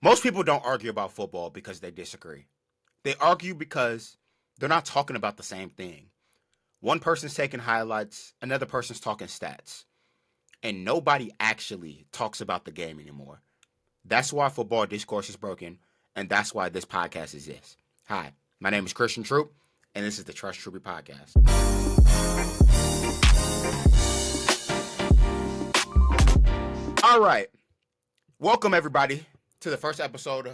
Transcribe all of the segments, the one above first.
Most people don't argue about football because they disagree. They argue because they're not talking about the same thing. One person's taking highlights, another person's talking stats. And nobody actually talks about the game anymore. That's why football discourse is broken, and that's why this podcast exists. Hi, my name is Trust Troupey, and this is the Trust Troupey Podcast. All right. Welcome, everybody, to the first episode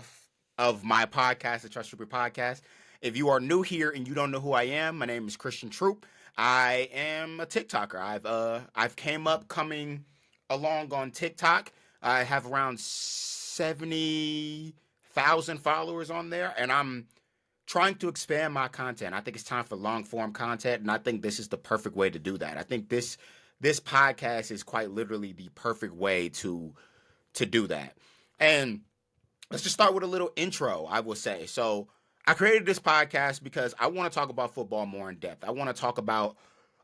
of my podcast, the Trust Troupey Podcast. If you are new here and you don't know who I am, my name is Trust Troupey. I am a TikToker. I've coming along on TikTok. I have around 70,000 followers on there, and I'm trying to expand my content. I think it's time for long form content, and I think this is the perfect way to do that. I think this podcast is quite literally the perfect way to do that. And let's just start with a little intro, I will say. So I created this podcast because I want to talk about football more in depth. I want to talk about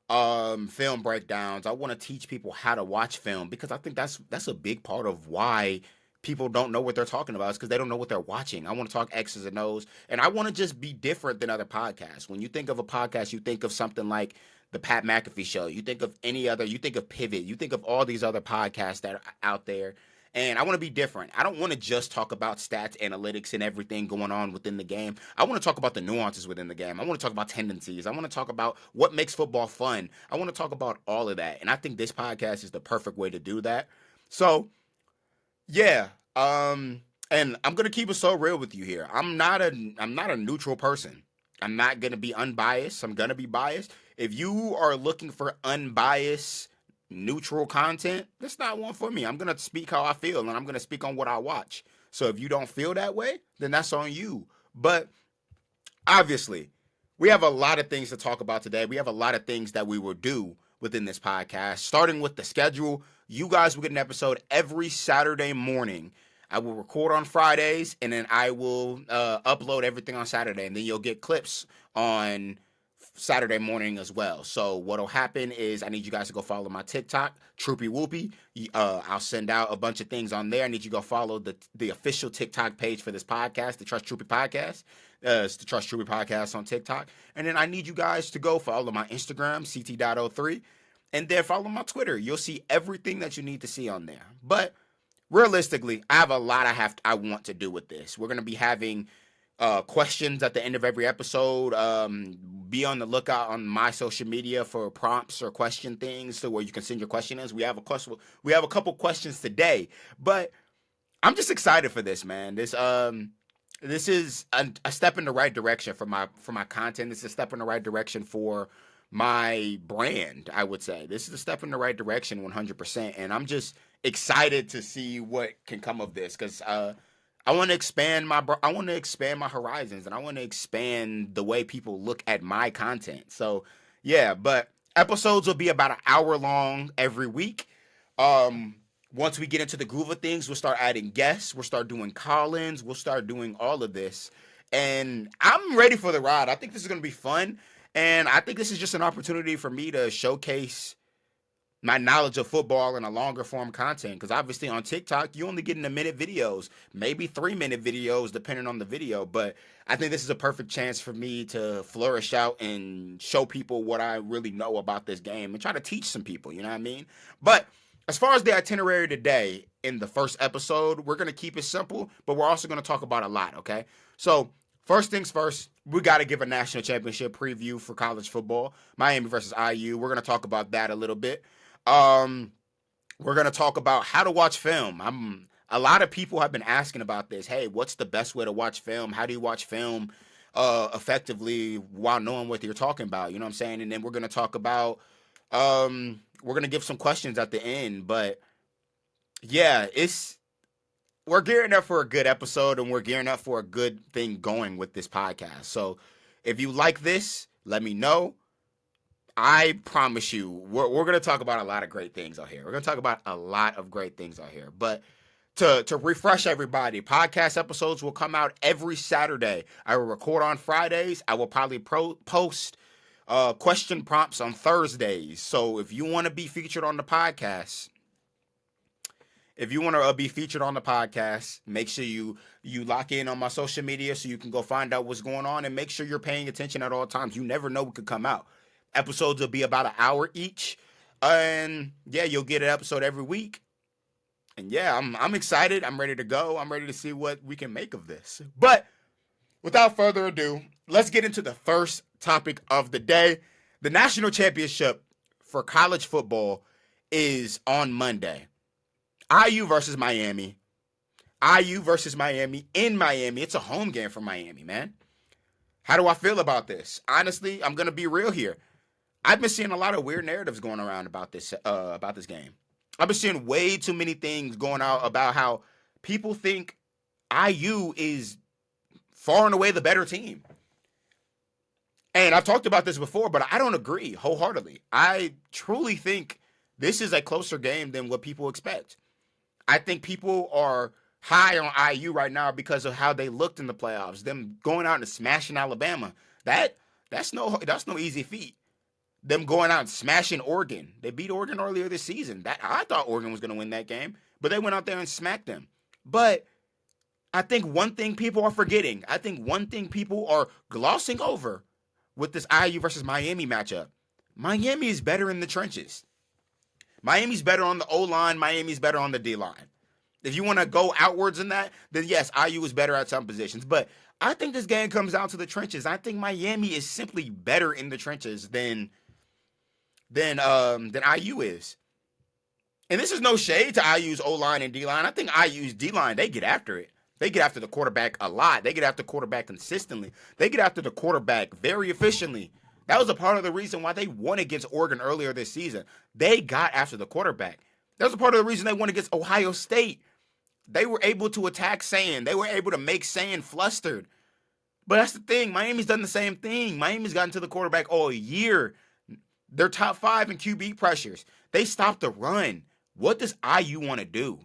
film breakdowns. I want to teach people how to watch film because I think that's a big part of why people don't know what they're talking about. It's because they don't know what they're watching. I want to talk X's and O's, and I want to just be different than other podcasts. When you think of a podcast, you think of something like the Pat McAfee Show. You think of you think of Pivot. You think of all these other podcasts that are out there. And I want to be different. I don't want to just talk about stats, analytics, and everything going on within the game. I want to talk about the nuances within the game. I want to talk about tendencies. I want to talk about what makes football fun. I want to talk about all of that. And I think this podcast is the perfect way to do that. So, yeah. And I'm going to keep it so real with you here. I'm not a neutral person. I'm not going to be unbiased. I'm going to be biased. If you are looking for unbiased, neutral content, that's not one for me. I'm going to speak how I feel, and I'm going to speak on what I watch. So if you don't feel that way, then that's on you. But obviously, we have a lot of things to talk about today. We have a lot of things that we will do within this podcast, starting with the schedule. You guys will get an episode every Saturday morning. I will record on Fridays, and then I will upload everything on Saturday, and then you'll get clips on Saturday morning as well. So what'll happen is I need you guys to go follow my TikTok, Troupey Whoopie. I'll send out a bunch of things on there. I need you to go follow the official TikTok page for this podcast, the Trust Troupey Podcast. It's the Trust Troupey Podcast on TikTok. And then I need you guys to go follow my Instagram, ct.03, and then follow my Twitter. You'll see everything that you need to see on there. But realistically, I have a lot I want to do with this. We're going to be having questions at the end of every episode. Be on the lookout on my social media for prompts or question things to where you can send your question in. We have a couple questions today, but I'm just excited for this, man. This is a step in the right direction for my content. This is a step in the right direction for my brand, I would say. This is a step in the right direction 100%, and I'm just excited to see what can come of this because I want to expand my horizons, and I want to expand the way people look at my content. So, yeah, but episodes will be about an hour long every week. Once we get into the groove of things, we'll start adding guests. We'll start doing call-ins. We'll start doing all of this. And I'm ready for the ride. I think this is going to be fun. And I think this is just an opportunity for me to showcase my knowledge of football in a longer form content. Because obviously on TikTok, you only get in a minute videos, maybe 3-minute videos, depending on the video. But I think this is a perfect chance for me to flourish out and show people what I really know about this game and try to teach some people, you know what I mean? But as far as the itinerary today, in the first episode, we're going to keep it simple, but we're also going to talk about a lot, okay? So first things first, we got to give a national championship preview for college football. Miami versus IU. We're going to talk about that a little bit. We're going to talk about how to watch film. A lot of people have been asking about this. Hey, what's the best way to watch film? How do you watch film effectively while knowing what you're talking about? You know what I'm saying? And then we're going to talk about, we're going to give some questions at the end. But yeah, we're gearing up for a good episode, and we're gearing up for a good thing going with this podcast. So if you like this, let me know. I promise you, we're going to talk about a lot of great things out here. We're going to talk about a lot of great things out here. But to refresh everybody, podcast episodes will come out every Saturday. I will record on Fridays. I will probably post question prompts on Thursdays. So if you want to be featured on the podcast, If you want to be featured on the podcast, make sure you lock in on my social media so you can go find out what's going on, and make sure you're paying attention at all times. You never know what could come out. Episodes will be about an hour each, and yeah, you'll get an episode every week. And yeah, I'm excited. I'm ready to go. I'm ready to see what we can make of this. But without further ado, let's get into the first topic of the day. The national championship for college football is on Monday. IU versus Miami. IU versus Miami in Miami. It's a home game for Miami, man. How do I feel about this? Honestly, I'm going to be real here. I've been seeing a lot of weird narratives going around about this game. I've been seeing way too many things going out about how people think IU is far and away the better team. And I've talked about this before, but I don't agree wholeheartedly. I truly think this is a closer game than what people expect. I think people are high on IU right now because of how they looked in the playoffs. Them going out and smashing Alabama. That's no easy feat. Them going out and smashing Oregon. They beat Oregon earlier this season. I thought Oregon was going to win that game, but they went out there and smacked them. But I think one thing people are forgetting, I think one thing people are glossing over with this IU versus Miami matchup, Miami is better in the trenches. Miami's better on the O-line. Miami's better on the D-line. If you want to go outwards in that, then yes, IU is better at some positions. But I think this game comes down to the trenches. I think Miami is simply better in the trenches than IU is. And this is no shade to IU's O-line and D-line. I think IU's D-line, they get after it. They get after the quarterback a lot. They get after the quarterback consistently. They get after the quarterback very efficiently. That was a part of the reason why they won against Oregon earlier this season. They got after the quarterback. That was a part of the reason they won against Ohio State. They were able to attack Sand. They were able to make Sand flustered. But that's the thing. Miami's done the same thing. Miami's gotten to the quarterback all year. They're top 5 in QB pressures. They stopped the run. What does IU want to do?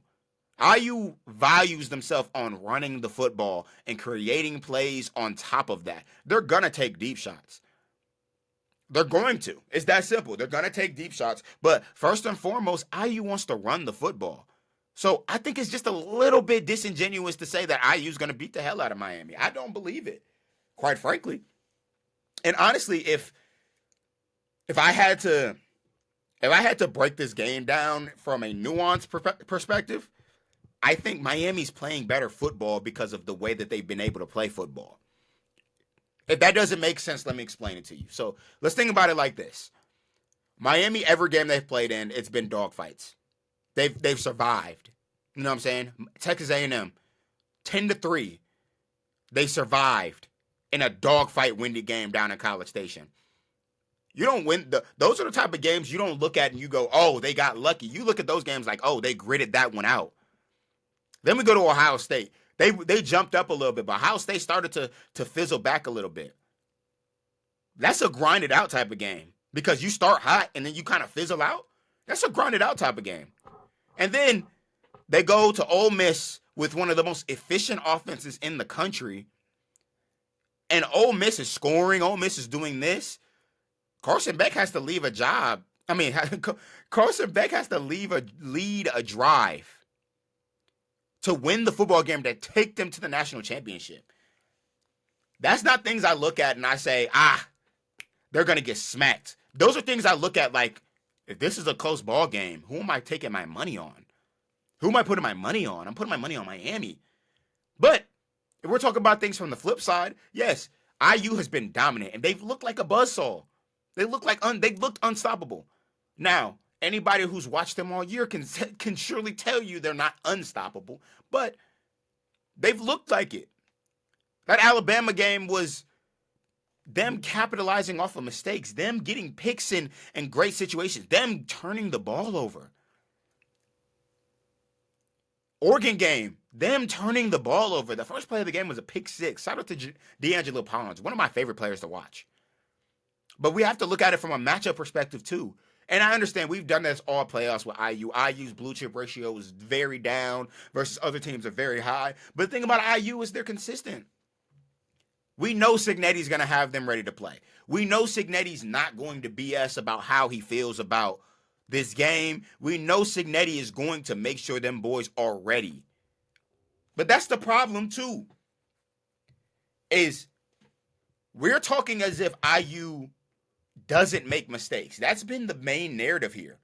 IU values themselves on running the football and creating plays on top of that. They're going to take deep shots. They're going to. It's that simple. They're going to take deep shots. But first and foremost, IU wants to run the football. So I think it's just a little bit disingenuous to say that IU is going to beat the hell out of Miami. I don't believe it, quite frankly. And honestly, if I had to break this game down from a nuanced perspective, I think Miami's playing better football because of the way that they've been able to play football. If that doesn't make sense, let me explain it to you. So let's think about it like this. Miami, every game they've played in, it's been dogfights. They've survived. You know what I'm saying? Texas A&M, 10-3. They survived in a dogfight windy game down in College Station. You don't win. Those are the type of games you don't look at and you go, oh, they got lucky. You look at those games like, oh, they gritted that one out. Then we go to Ohio State. They jumped up a little bit, but Ohio State started to fizzle back a little bit. That's a grinded out type of game because you start hot and then you kind of fizzle out. That's a grinded out type of game. And then they go to Ole Miss with one of the most efficient offenses in the country. And Ole Miss is scoring. Ole Miss is doing this. Carson Beck has to leave a job. I mean, Carson Beck has to lead a drive to win the football game that take them to the national championship. That's not things I look at and I say, they're going to get smacked. Those are things I look at like, if this is a close ball game, who am I taking my money on? Who am I putting my money on? I'm putting my money on Miami. But if we're talking about things from the flip side, yes, IU has been dominant and they've looked like a buzzsaw. They looked unstoppable. Now, anybody who's watched them all year can surely tell you they're not unstoppable, but they've looked like it. That Alabama game was them capitalizing off of mistakes, them getting picks in great situations, them turning the ball over. Oregon game, them turning the ball over. The first play of the game was a pick six. Shout out to D'Angelo Pollins, one of my favorite players to watch. But we have to look at it from a matchup perspective too. And I understand we've done this all playoffs with IU. IU's blue chip ratio is very down versus other teams are very high. But the thing about IU is they're consistent. We know Cignetti's going to have them ready to play. We know Cignetti's not going to BS about how he feels about this game. We know Cignetti is going to make sure them boys are ready. But that's the problem too. Is we're talking as if IU doesn't make mistakes. That's been the main narrative here.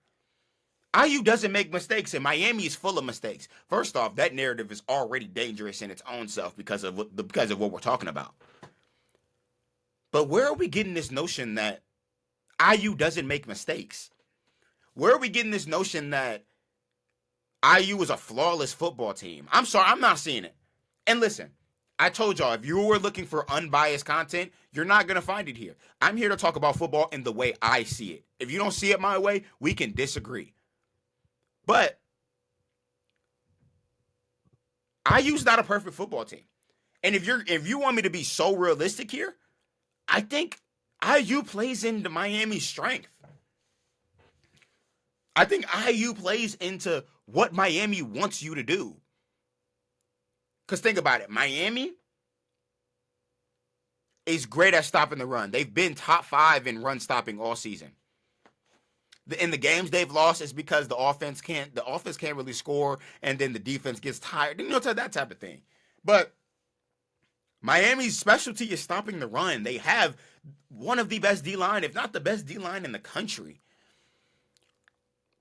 IU doesn't make mistakes, and Miami is full of mistakes. First off, that narrative is already dangerous in its own self because of what we're talking about. But where are we getting this notion that IU doesn't make mistakes? Where are we getting this notion that IU is a flawless football team? I'm sorry, I'm not seeing it. And listen, I told y'all, if you were looking for unbiased content, you're not going to find it here. I'm here to talk about football in the way I see it. If you don't see it my way, we can disagree. But IU's not a perfect football team. And if you want me to be so realistic here, I think IU plays into Miami's strength. I think IU plays into what Miami wants you to do. Because think about it. Miami is great at stopping the run. They've been top 5 in run stopping all season. In the games they've lost, it's because the offense can't really score, and then the defense gets tired. You know, that type of thing. But Miami's specialty is stopping the run. They have one of the best D-line, if not the best D-line in the country.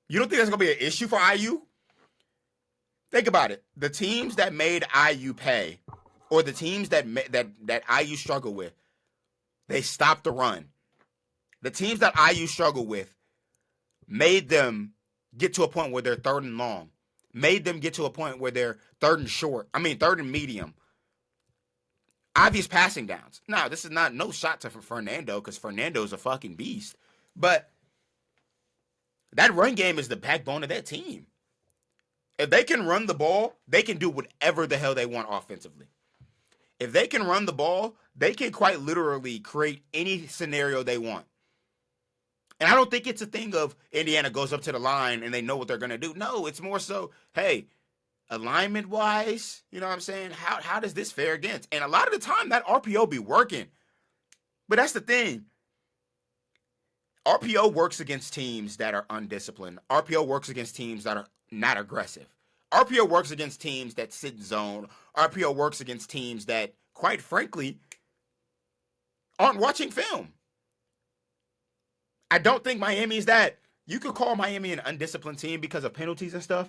You don't think that's going to be an issue for IU? Think about it. The teams that made IU pay, or the teams that IU struggle with, they stopped the run. The teams that IU struggle with made them get to a point where they're 3rd and long. Made them get to a point where they're 3rd and medium. Obvious passing downs. Now, this is no shot to Fernando, because Fernando's a fucking beast. But that run game is the backbone of that team. If they can run the ball, they can do whatever the hell they want offensively. If they can run the ball, they can quite literally create any scenario they want. And I don't think it's a thing of Indiana goes up to the line and they know what they're going to do. No, it's more so, hey, alignment-wise, you know what I'm saying? How does this fare against? And a lot of the time, that RPO be working. But that's the thing. RPO works against teams that are undisciplined. RPO works against teams that are not aggressive. RPO works against teams that sit in zone. RPO works against teams that, quite frankly, aren't watching film. I don't think Miami is that. You could call Miami an undisciplined team because of penalties and stuff.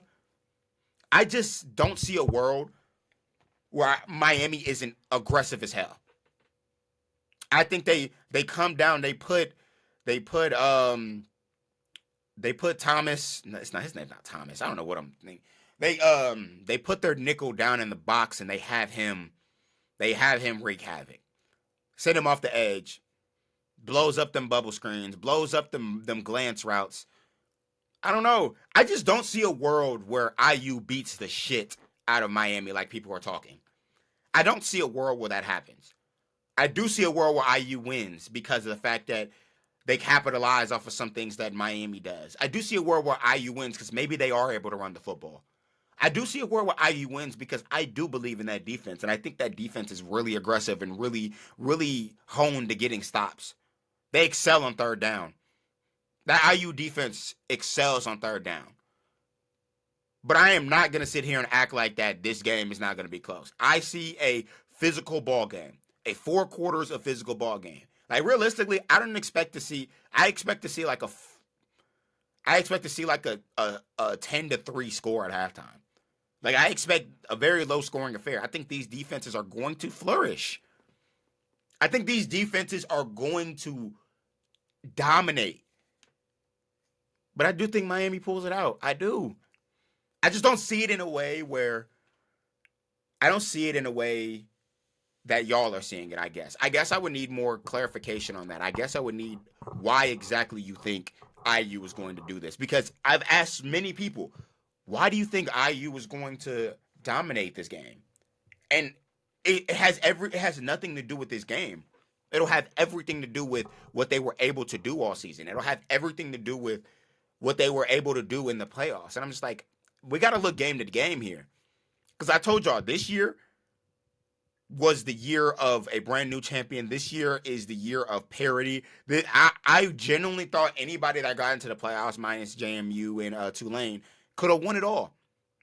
I just don't see a world where Miami isn't aggressive as hell. I think they come down, they put Thomas, no, it's not, his name's not Thomas. I don't know what I'm thinking. They put their nickel down in the box and they have him wreak havoc. Send him off the edge. Blows up them bubble screens, blows up them glance routes. I don't know. I just don't see a world where IU beats the shit out of Miami like people are talking. I don't see a world where that happens. I do see a world where IU wins because of the fact that they capitalize off of some things that Miami does. I do see a world where IU wins because maybe they are able to run the football. I do see a world where IU wins because I do believe in that defense, and I think that defense is really aggressive and really, really honed to getting stops. They excel on 3rd down. That IU defense excels on 3rd down. But I am not going to sit here and act like that this game is not going to be close. I see a physical ball game, a 4 quarters of physical ball game. Like, realistically, I expect to see like a 10-3 score at halftime. Like, I expect a very low scoring affair. I think these defenses are going to flourish. I think these defenses are going to dominate. But I do think Miami pulls it out. I do. I just don't see it in a way where that y'all are seeing it, I guess. I guess I would need more clarification on that. I guess I would need why exactly you think IU is going to do this. Because I've asked many people, why do you think IU is going to dominate this game? And it has nothing to do with this game. It'll have everything to do with what they were able to do all season. It'll have everything to do with what they were able to do in the playoffs. And I'm just like, we got to look game to game here. Because I told y'all, this year was the year of a brand new champion. This year is the year of parity. I genuinely thought anybody that got into the playoffs minus JMU and Tulane could have won it all.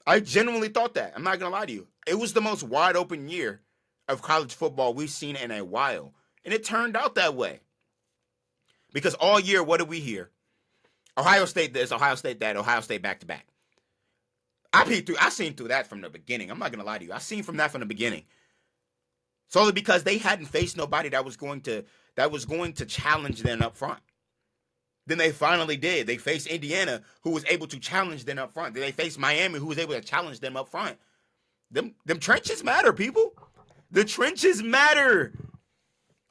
I genuinely thought that. I'm not going to lie to you. It was the most wide open year of college football we've seen in a while. And it turned out that way. Because all year, what did we hear? Ohio State this, Ohio State that, Ohio State back to back. I seen through that from the beginning. I'm not going to lie to you. I seen from that from the beginning. Solely because they hadn't faced nobody that was going to challenge them up front. Then they finally did. They faced Indiana, who was able to challenge them up front. Then they faced Miami, who was able to challenge them up front. Them trenches matter, people. The trenches matter.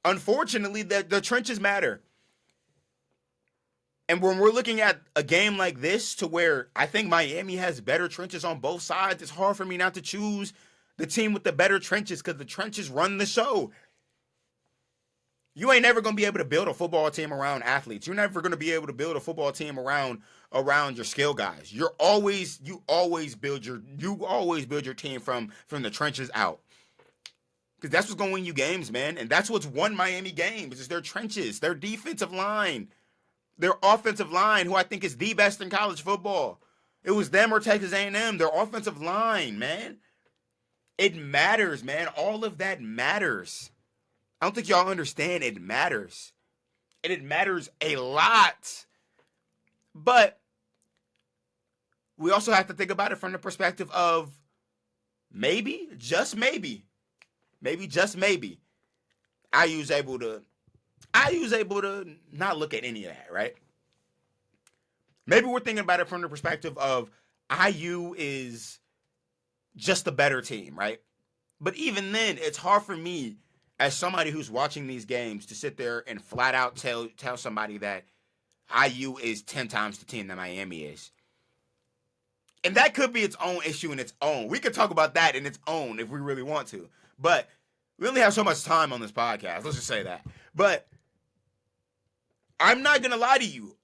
Unfortunately, the trenches matter. And when we're looking at a game like this, to where I think Miami has better trenches on both sides, it's hard for me not to choose the team with the better trenches, because the trenches run the show. You ain't never going to be able to build a football team around athletes. You're never going to be able to build a football team around your skill guys. You always build your team from the trenches out. Because that's what's going to win you games, man. And that's what's won Miami games, is their trenches, their defensive line, their offensive line, who I think is the best in college football. It was them or Texas A&M, their offensive line, man. It matters, man. All of that matters. I don't think y'all understand it matters. And it matters a lot. But we also have to think about it from the perspective of maybe, just maybe, IU's able to not look at any of that, right? Maybe we're thinking about it from the perspective of IU is just a better team, right? But even then, it's hard for me as somebody who's watching these games to sit there and flat out tell somebody that IU is 10 times the team that Miami is. And that could be its own issue in its own. We could talk about that in its own if we really want to. But we only have so much time on this podcast. Let's just say that. But I'm not going to lie to you.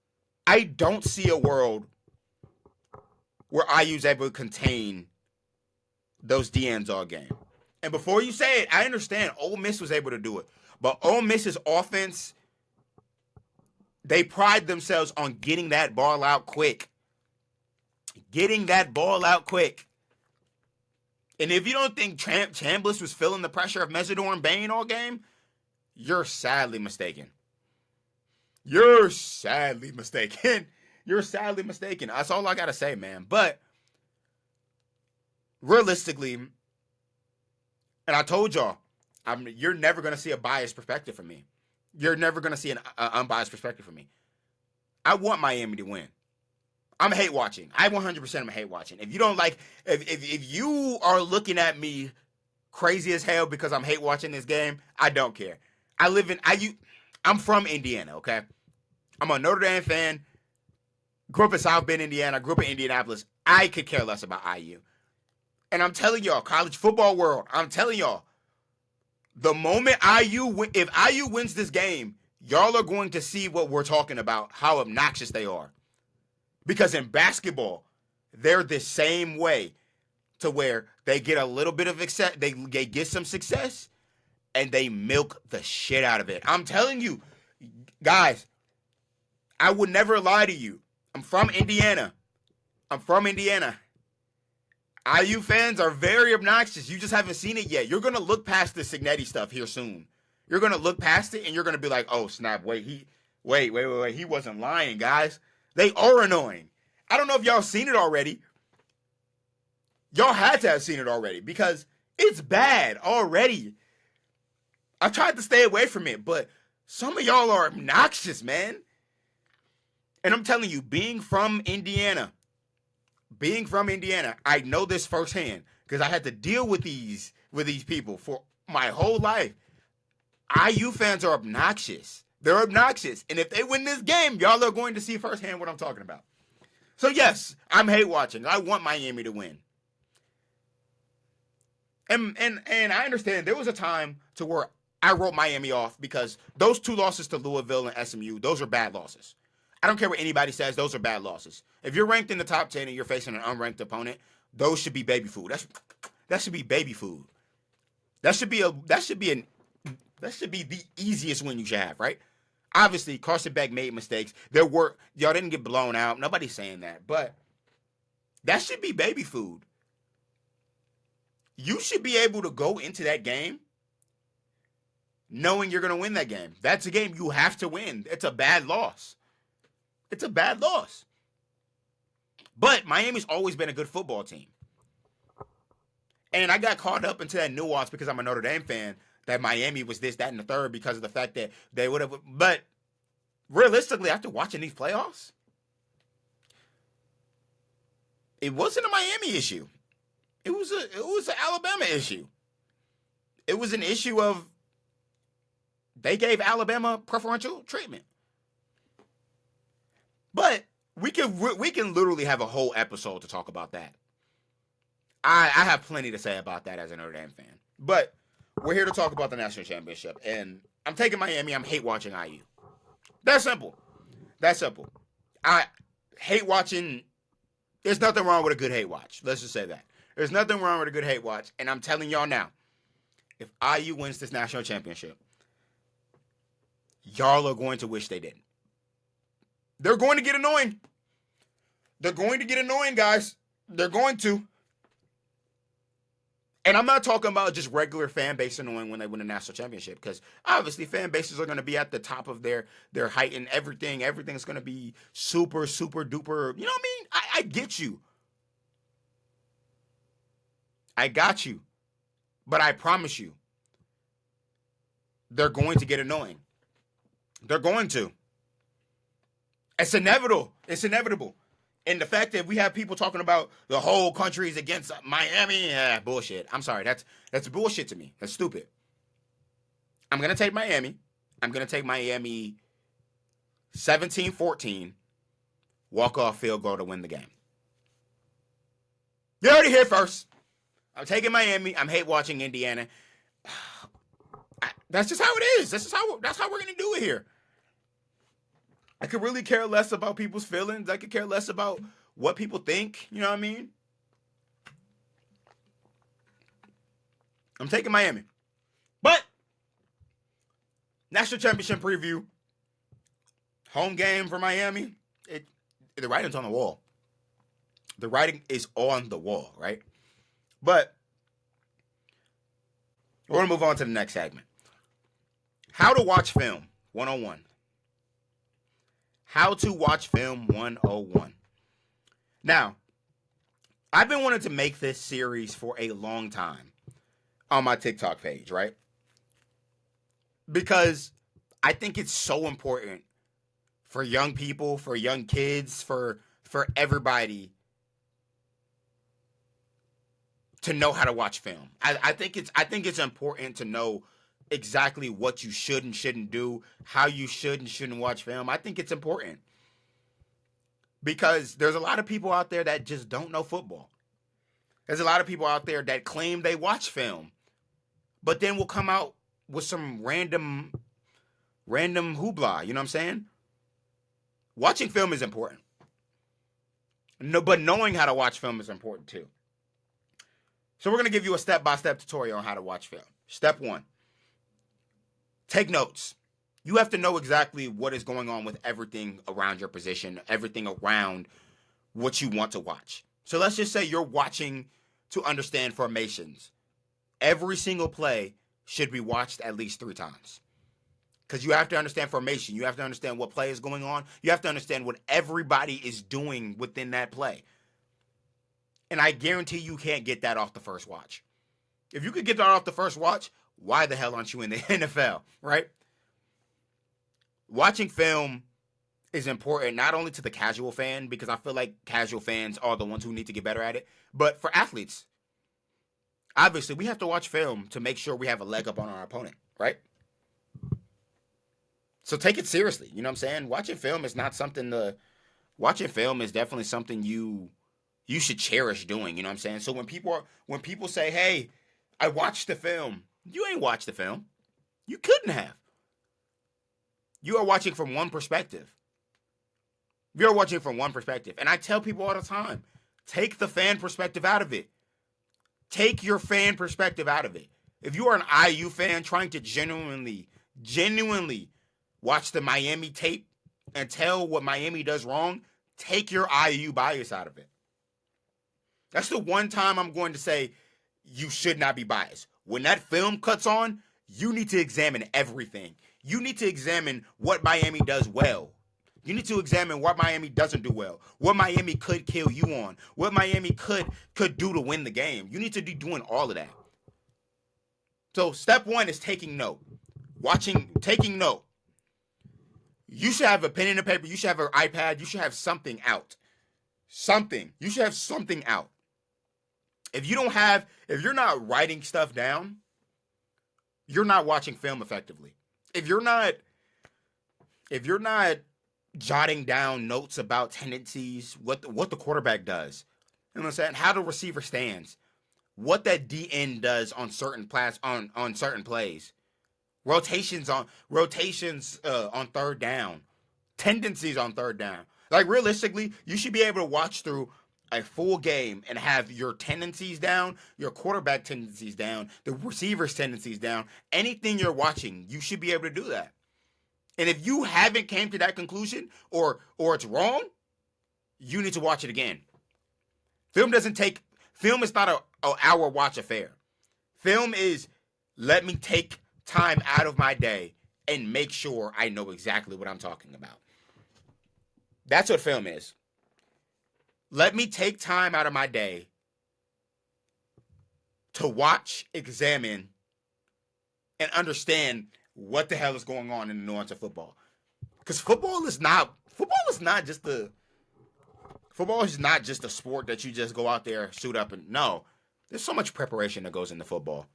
I don't see a world where IU's able to contain those DNs all game. And before you say it, I understand Ole Miss was able to do it. But Ole Miss's offense, they pride themselves on getting that ball out quick. And if you don't think Chambliss was feeling the pressure of Mesidor and Bain all game, you're sadly mistaken. That's all I got to say, man. But realistically, and I told y'all, you're never going to see a biased perspective from me. You're never going to see an unbiased perspective from me. I want Miami to win. I'm hate watching. I 100% am hate watching. If you don't like, if you are looking at me crazy as hell because I'm hate watching this game, I don't care. I'm from Indiana, okay? I'm a Notre Dame fan. Grew up in South Bend, Indiana. Grew up in Indianapolis. I could care less about IU. And I'm telling y'all, college football world, I'm telling y'all, the moment if IU wins this game, y'all are going to see what we're talking about, how obnoxious they are. Because in basketball, they're the same way, to where they get a little bit of success, they get some success, and they milk the shit out of it. I'm telling you, guys, I would never lie to you. I'm from Indiana. IU fans are very obnoxious. You just haven't seen it yet. You're going to look past the Signetti stuff here soon. You're going to look past it, and you're going to be like, oh, snap, wait, he wasn't lying, guys. They are annoying. I don't know if y'all seen it already. Y'all had to have seen it already, because it's bad already. I tried to stay away from it, but some of y'all are obnoxious, man. And I'm telling you, being from Indiana, I know this firsthand, because I had to deal with these people for my whole life. IU fans are obnoxious. They're obnoxious. And if they win this game, y'all are going to see firsthand what I'm talking about. So yes, I'm hate watching. I want Miami to win. And I understand there was a time to where I wrote Miami off, because those 2 losses to Louisville and SMU, those are bad losses. I don't care what anybody says, those are bad losses. If you're ranked in the top 10 and you're facing an unranked opponent, those should be baby food. That should be baby food. That should be the easiest win you should have, right? Obviously, Carson Beck made mistakes. Y'all didn't get blown out. Nobody's saying that. But that should be baby food. You should be able to go into that game knowing you're going to win that game. That's a game you have to win. It's a bad loss. It's a bad loss. But Miami's always been a good football team. And I got caught up into that nuance because I'm a Notre Dame fan, that Miami was this, that, and the third because of the fact that they would have. But realistically, after watching these playoffs, it wasn't a Miami issue. It was an Alabama issue. It was an issue of they gave Alabama preferential treatment. But we can literally have a whole episode to talk about that. I have plenty to say about that as a Notre Dame fan. But we're here to talk about the national championship. And I'm taking Miami. I'm hate watching IU. That's simple. I hate watching. There's nothing wrong with a good hate watch. Let's just say that. There's nothing wrong with a good hate watch. And I'm telling y'all now, if IU wins this national championship, y'all are going to wish they didn't. They're going to get annoying. They're going to get annoying, guys. They're going to. And I'm not talking about just regular fan base annoying when they win a national championship, because obviously fan bases are going to be at the top of their height and everything. Everything's going to be super, super duper. You know what I mean? I get you. I got you. But I promise you, they're going to get annoying. They're going to. It's inevitable. It's inevitable. And the fact that we have people talking about the whole country is against Miami, bullshit. I'm sorry. That's bullshit to me. That's stupid. I'm going to take Miami. I'm going to take Miami 17-14, walk-off field goal to win the game. You heard it here first. I'm taking Miami. I'm hate watching Indiana. That's just how it is. That's how we're going to do it here. I could really care less about people's feelings. I could care less about what people think. You know what I mean? I'm taking Miami. But, national championship preview. Home game for Miami. The writing's on the wall. The writing is on the wall, right? But, we're going to move on to the next segment. How to watch film 101. How to watch film 101. Now, I've been wanting to make this series for a long time on my TikTok page, right? Because I think it's so important for young people, for young kids, for everybody to know how to watch film. I think it's important to know exactly what you should and shouldn't do, how you should and shouldn't watch film. I think it's important because there's a lot of people out there that just don't know football. There's a lot of people out there that claim they watch film, but then will come out with some random hoopla. You know what I'm saying? Watching film is important. No, but knowing how to watch film is important too. So we're going to give you a step-by-step tutorial on how to watch film. Step 1. Take notes. You have to know exactly what is going on with everything around your position, everything around what you want to watch. So let's just say you're watching to understand formations. Every single play should be watched at least 3 times. Because you have to understand formation. You have to understand what play is going on. You have to understand what everybody is doing within that play. And I guarantee you can't get that off the first watch. If you could get that off the first watch, why the hell aren't you in the NFL, right? Watching film is important not only to the casual fan, because I feel like casual fans are the ones who need to get better at it, but for athletes. Obviously, we have to watch film to make sure we have a leg up on our opponent, right? So take it seriously, you know what I'm saying? Watching film is definitely something you should cherish doing, you know what I'm saying? So when people say, "Hey, I watched the film," you ain't watched the film. You couldn't have. You are watching from one perspective. You're watching from one perspective. And I tell people all the time, take the fan perspective out of it. Take your fan perspective out of it. If you are an IU fan trying to genuinely watch the Miami tape and tell what Miami does wrong, take your IU bias out of it. That's the one time I'm going to say you should not be biased. When that film cuts on, you need to examine everything. You need to examine what Miami does well. You need to examine what Miami doesn't do well. What Miami could kill you on. What Miami could do to win the game. You need to be doing all of that. So step one is taking note. Taking note. You should have a pen and a paper. You should have an iPad. You should have something out. Something. You should have something out. If you're not writing stuff down, you're not watching film effectively. If you're not jotting down notes about tendencies, what the quarterback does, you know what I'm saying? How the receiver stands, what that DN does on certain on certain plays, rotations on third down, tendencies on third down. Like realistically, you should be able to watch through a full game and have your tendencies down, your quarterback tendencies down, the receiver's tendencies down. Anything you're watching, you should be able to do that. And if you haven't came to that conclusion or it's wrong, you need to watch it again. Film is not an hour watch affair. Film is, let me take time out of my day and make sure I know exactly what I'm talking about. That's what film is. Let me take time out of my day to watch, examine, and understand what the hell is going on in the nuance of football. Because football is not just a sport that you just go out there, shoot up, and no. There's so much preparation that goes into football.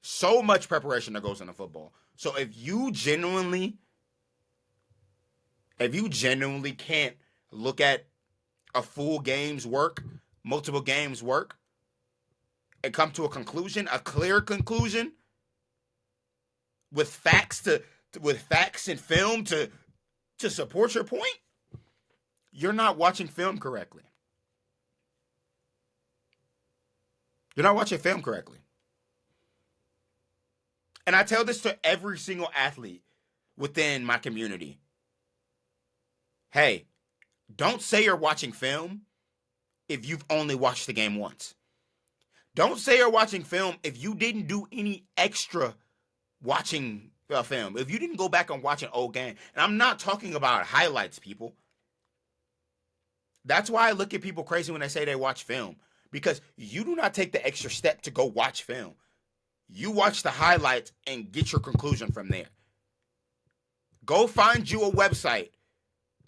So much preparation that goes into football. So if you genuinely can't look at a full game's work, multiple games' work, and come to a clear conclusion, with facts and film to support your point, you're not watching film correctly. You're not watching film correctly. And I tell this to every single athlete within my community. Hey, don't say you're watching film if you've only watched the game once. Don't say you're watching film if you didn't do any extra watching film. If you didn't go back and watch an old game. And I'm not talking about highlights, people. That's why I look at people crazy when they say they watch film. Because you do not take the extra step to go watch film. You watch the highlights and get your conclusion from there. Go find you a website.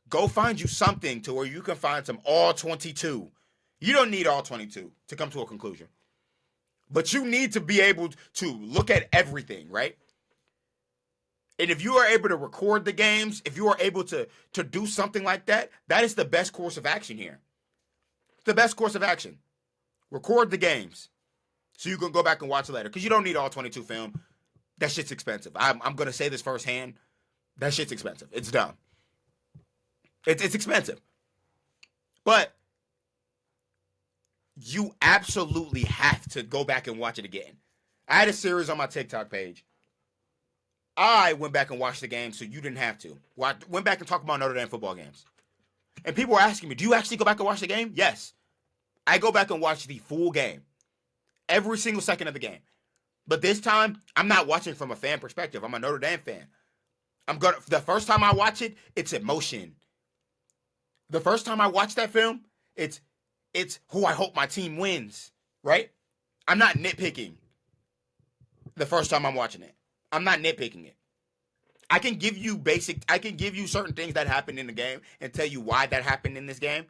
Go find you something to where you can find some all 22. You don't need all 22 to come to a conclusion. But you need to be able to look at everything, right? And if you are able to record the games, if you are able to do something like that, that is the best course of action here. The best course of action. Record the games so you can go back and watch it later. Because you don't need all 22 film. That shit's expensive. I'm going to say this firsthand. That shit's expensive. It's dumb. It's expensive. But you absolutely have to go back and watch it again. I had a series on my TikTok page. I went back and watched the game so you didn't have to. I went back and talked about Notre Dame football games. And people were asking me, do you actually go back and watch the game? Yes. I go back and watch the full game. Every single second of the game. But this time, I'm not watching from a fan perspective. I'm a Notre Dame fan. The first time I watch it, it's emotion. The first time I watch that film, it's who I hope my team wins, right? I'm not nitpicking the first time I'm watching it. I'm not nitpicking it. I can give you certain things that happened in the game and tell you why that happened in this game,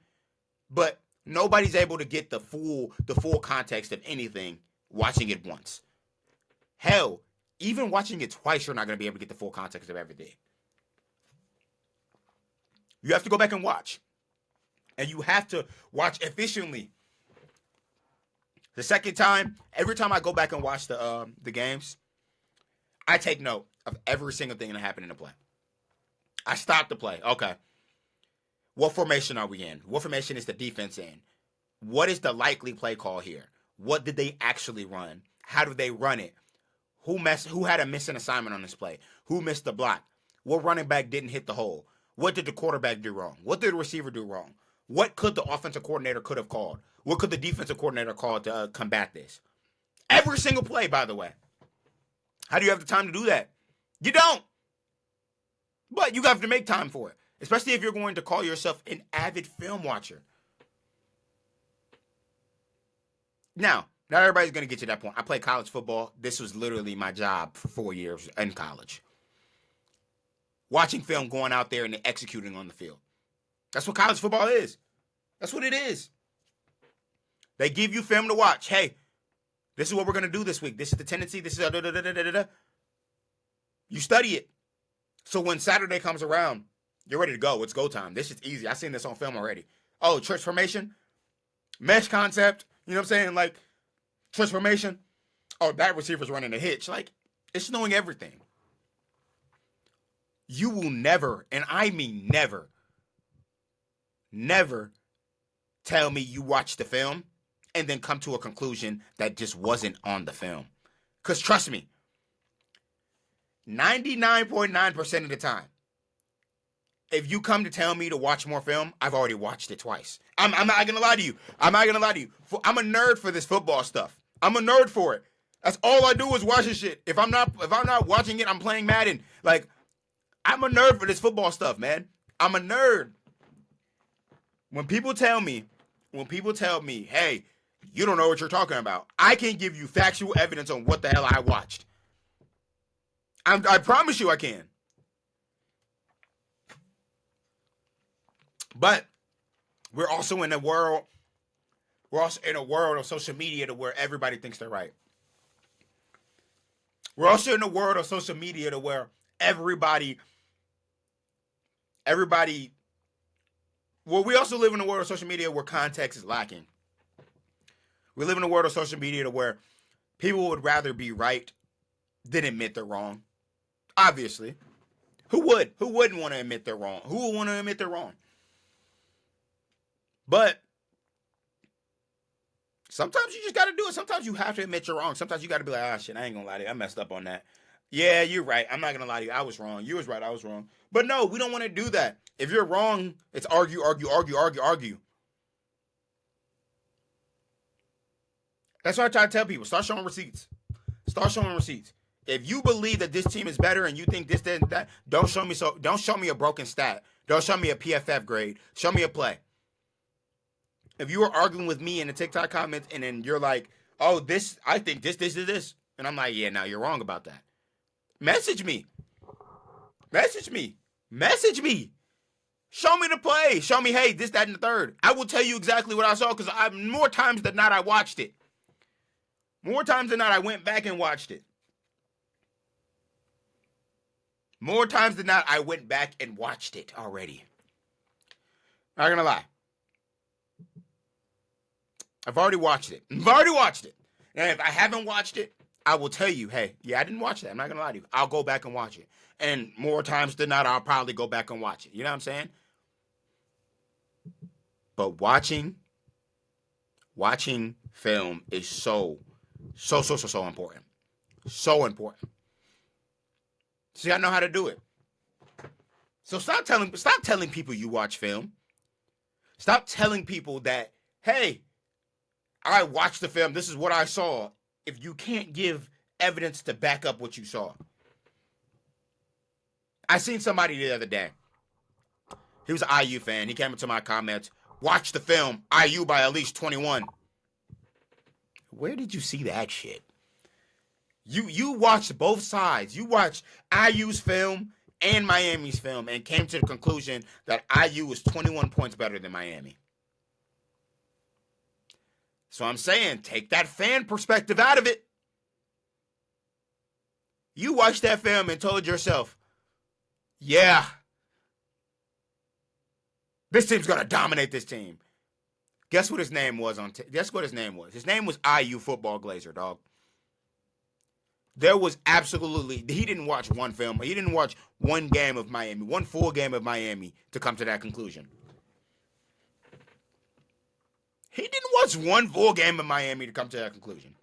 but nobody's able to get the full context of anything watching it once. Hell, even watching it twice, you're not going to be able to get the full context of everything. You have to go back and watch. And you have to watch efficiently. The second time, every time I go back and watch the games, I take note of every single thing that happened in the play. I stop the play. Okay. What formation are we in? What formation is the defense in? What is the likely play call here? What did they actually run? How did they run it? Who had a missing assignment on this play? Who missed the block? What running back didn't hit the hole? What did the quarterback do wrong? What did the receiver do wrong? What could the offensive coordinator could have called? What could the defensive coordinator call to combat this? Every single play, by the way. How do you have the time to do that? You don't. But you have to make time for it, especially if you're going to call yourself an avid film watcher. Now, not everybody's going to get to that point. I played college football. This was literally my job for 4 years in college. Watching film, going out there and executing on the field. That's what college football is. That's what it is. They give you film to watch. Hey, this is what we're going to do this week. This is the tendency. This is You study it. So when Saturday comes around, you're ready to go. It's go time. This is easy. I've seen this on film already. Oh, church formation, mesh concept. You know what I'm saying? Like, church formation. Oh, that receiver's running a hitch. Like, it's knowing everything. You will never, and I mean never, never tell me you watched the film and then come to a conclusion that just wasn't on the film. Because trust me, 99.9% of the time, if you come to tell me to watch more film, I've already watched it twice. I'm not going to lie to you. I'm not going to lie to you. I'm a nerd for this football stuff. I'm a nerd for it. That's all I do is watch this shit. If I'm not watching it, I'm playing Madden. Like, I'm a nerd for this football stuff, man. I'm a nerd. When people tell me, hey, you don't know what you're talking about, I can give you factual evidence on what the hell I watched. I promise you I can. But we're also in a world of social media to where everybody thinks they're right. We're also in a world of social media to where everybody, well, we also live in a world of social media where context is lacking. We live in a world of social media to where people would rather be right than admit they're wrong. Obviously. Who would? Who wouldn't want to admit they're wrong? Who would want to admit they're wrong? But sometimes you just got to do it. Sometimes you have to admit you're wrong. Sometimes you got to be like, ah, shit, I ain't going to lie to you. I messed up on that. Yeah, you're right. I'm not going to lie to you. I was wrong. You was right. I was wrong. But no, we don't want to do that. If you're wrong, it's argue. That's what I try to tell people. Start showing receipts. If you believe that this team is better and you think this, that, don't show me a broken stat. Don't show me a PFF grade. Show me a play. If you were arguing with me in the TikTok comments and then you're like, oh, I think this. And I'm like, yeah, no, you're wrong about that. Message me. Show me the play. Show me, hey, this, that, and the third. I will tell you exactly what I saw because more times than not, I watched it. More times than not, I went back and watched it. More times than not, I went back and watched it already. Not gonna lie. I've already watched it. And if I haven't watched it, I will tell you, hey, yeah, I didn't watch that. I'm not gonna lie to you. I'll go back and watch it. And more times than not, I'll probably go back and watch it. You know what I'm saying? But watching film is so important. So important. See, I know how to do it. So stop telling people you watch film. Stop telling people that, hey, I watched the film. This is what I saw. If you can't give evidence to back up what you saw. I seen somebody the other day. He was an IU fan. He came into my comments. Watch the film. IU by at least 21. Where did you see that shit? You watched both sides. You watched IU's film and Miami's film and came to the conclusion that IU was 21 points better than Miami. So I'm saying, take that fan perspective out of it. You watched that film and told yourself, yeah, this team's going to dominate this team. Guess what his name was? Guess what his name was? His name was IU Football Glazer, dog. There was absolutely, he didn't watch one film. He didn't watch one game of Miami, one full game of Miami to come to that conclusion. He didn't watch one full game of Miami to come to that conclusion.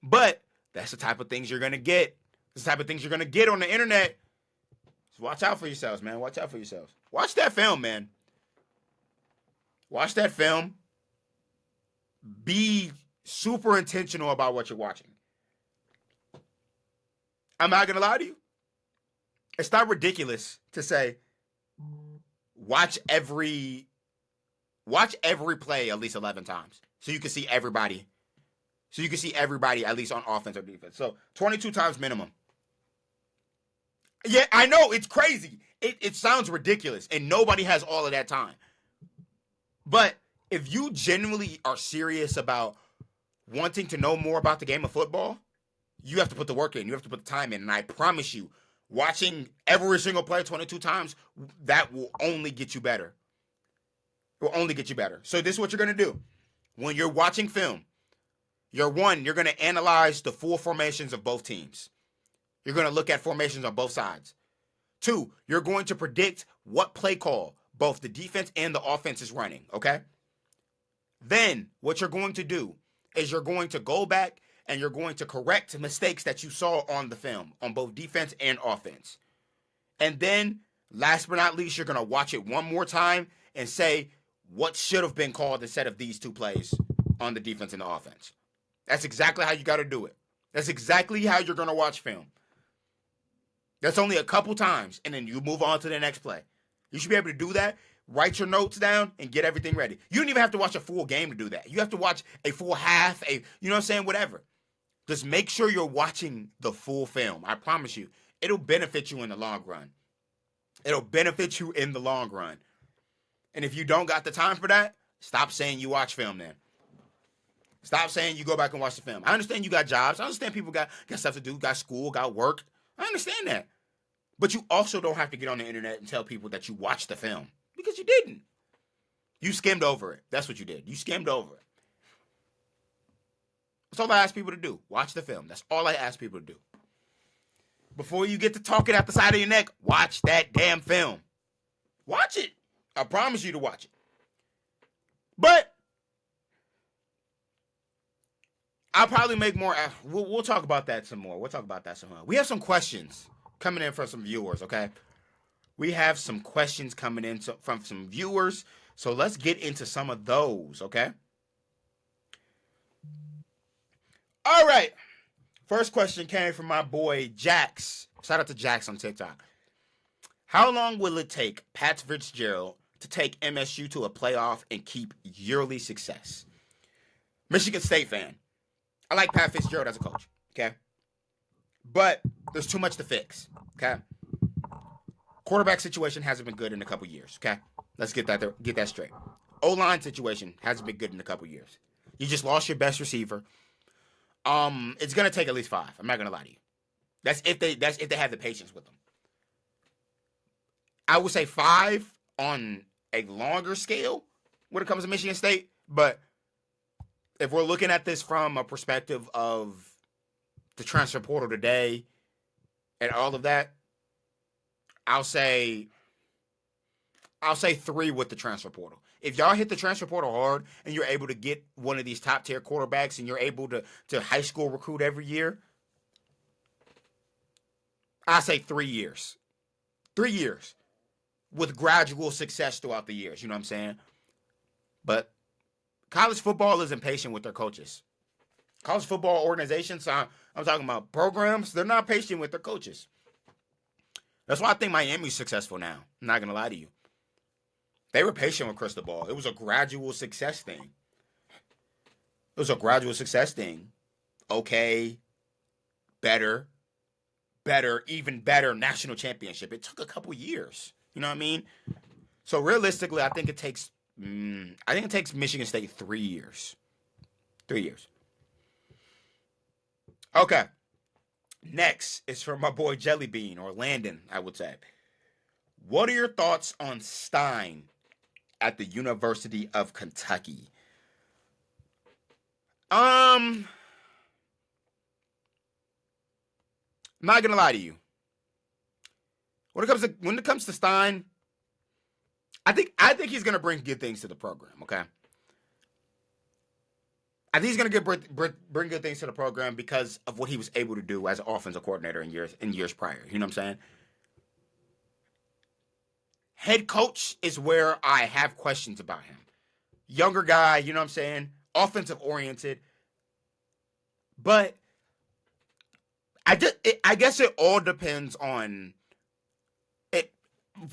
But that's the type of things you're going to get. It's the type of things you're going to get on the internet. Watch out for yourselves, man. Watch out for yourselves. Watch that film, man. Watch that film. Be super intentional about what you're watching. I'm not going to lie to you. It's not ridiculous to say, watch every play at least 11 times. So you can see everybody. So you can see everybody at least on offense or defense. So 22 times minimum. Yeah, I know. It's crazy. It sounds ridiculous. And nobody has all of that time. But if you genuinely are serious about wanting to know more about the game of football, you have to put the work in. You have to put the time in. And I promise you, watching every single play 22 times, that will only get you better. It will only get you better. So this is what you're going to do. When you're watching film, you're going to analyze the full formations of both teams. You're going to look at formations on both sides. 2, you're going to predict what play call both the defense and the offense is running, okay? Then what you're going to do is you're going to go back and you're going to correct mistakes that you saw on the film on both defense and offense. And then, last but not least, you're going to watch it one more time and say what should have been called instead of these 2 plays on the defense and the offense. That's exactly how you got to do it. That's exactly how you're going to watch film. That's only a couple times, and then you move on to the next play. You should be able to do that, write your notes down, and get everything ready. You don't even have to watch a full game to do that. You have to watch a full half, you know what I'm saying, whatever. Just make sure you're watching the full film. I promise you, it'll benefit you in the long run. It'll benefit you in the long run. And if you don't got the time for that, stop saying you watch film then. Stop saying you go back and watch the film. I understand you got jobs. I understand people got stuff to do, got school, got work. I understand that. But you also don't have to get on the internet and tell people that you watched the film. Because you didn't. You skimmed over it. That's what you did. You skimmed over it. That's all I ask people to do. Watch the film. That's all I ask people to do. Before you get to talking out the side of your neck, watch that damn film. Watch it. I promise you to watch it. But I'll probably make more. We'll talk about that some more. We have some questions coming in from some viewers, okay? We have some questions coming in from some viewers. So let's get into some of those, okay? All right. First question came from my boy Jax. Shout out to Jax on TikTok. How long will it take Pat Fitzgerald to take MSU to a playoff and keep yearly success? Michigan State fan. I like Pat Fitzgerald as a coach, okay? But there's too much to fix, okay? Quarterback situation hasn't been good in a couple years, okay? Let's get that straight. O-line situation hasn't been good in a couple years. You just lost your best receiver. It's gonna take at least 5. I'm not gonna lie to you. That's if they have the patience with them. I would say 5 on a longer scale when it comes to Michigan State, but if we're looking at this from a perspective of the transfer portal today and all of that, I'll say 3 with the transfer portal. If y'all hit the transfer portal hard and you're able to get one of these top tier quarterbacks and you're able to high school recruit every year, I say 3 years. 3 years with gradual success throughout the years. You know what I'm saying? But college football is impatient with their coaches. College football organizations, I'm talking about programs, they're not patient with their coaches. That's why I think Miami's successful now. I'm not going to lie to you. They were patient with Cristobal. It was a gradual success thing. Okay. Better, even better national championship. It took a couple years. You know what I mean? So realistically, I think it takes Michigan State 3 years. 3 years. Okay. Next is from my boy Jelly Bean, or Landon, I would say. What are your thoughts on Stein at the University of Kentucky? I'm not gonna lie to you. When it comes to Stein, I think he's gonna bring good things to the program. Okay, I think he's gonna bring good things to the program because of what he was able to do as an offensive coordinator in years prior. You know what I'm saying? Head coach is where I have questions about him. Younger guy, you know what I'm saying? Offensive oriented. But I guess it all depends on it.